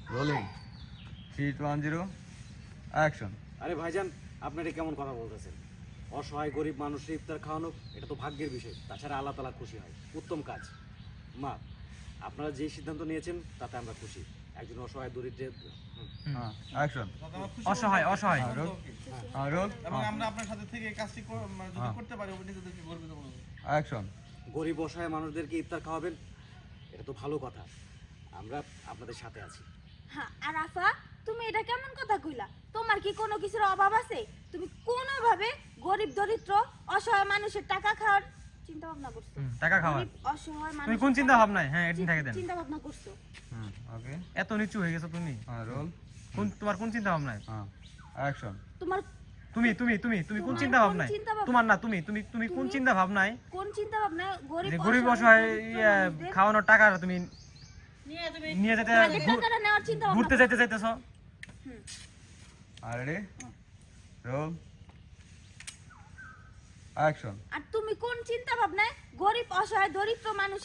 Rolling 3 2 1 0 action. আরে ভাইজান, আপনারা কেমন কথা বলতেছেন? অসহায় গরিব মানুষের ইফতার খাওয়ানো এটা তো ভাগ্যের বিষয়, তাছাড়া আল্লাহ তাআলা খুশি হয়। উত্তম কাজ। মা, আপনারা যে সিদ্ধান্ত নিয়েছেন তাতে আমরা খুশি। একজন অসহায় দরিদ্রের হ্যাঁ অ্যাকশন। অসহায় অসহায় রোল। হ্যাঁ রোল। এবং আমরা আপনার সাথে থেকে এই কাজটি যদি করতে পারি নিজেদেরকে গর্বিত মনে করি। অ্যাকশন। গরিব অসহায় মানুষদেরকে ইফতার খাওয়াবেন, এটা তো ভালো কথা। আমরা আপনাদের সাথে আছি। হ্যাঁ, আর আফা, তুমি এটা কেমন কথা কইলা? তোমার কি কোনো কিছুর অভাব আছে? তুমি কোনোভাবে গরিব দরিদ্র অসহায় মানুষের টাকা খাওয়ার চিন্তা ভাবনা করছো? টাকা খাওয়ার গরিব অসহায় তুমি মানুষ কোন চিন্তা ভাবনায়? হ্যাঁ এদিন থাকে দেন। চিন্তা ভাবনা করছো? ওকে। এত নিচু হয়ে গেছো তুমি। হ্যাঁ রোল। কোন তোমার কোন চিন্তা ভাবনায়? হ্যাঁ অ্যাকশন। তোমার তুমি তুমি তুমি তুমি কোন তোমার চিন্তা কোন ভাবনায়? চিন্তা ভাবনা? তোমার না, তুমি তুমি তুমি কোন তুমি- চিন্তা ভাবনায় কোন চিন্তা ভাবনা গরিব যে গরিব অসহায় মানুষদের খাওয়ানোর টাকা তুমি নিয়ে যেতে আগের টাকাটা নেওয়ার চিন্তা ভাবনা ঘুরতে যাইতে যাইতেছো? আর রেডি রোল অ্যাকশন। আর তুমি কোন চিন্তা ভাবনায় গরিব অসহায় দরিদ্র মানুষ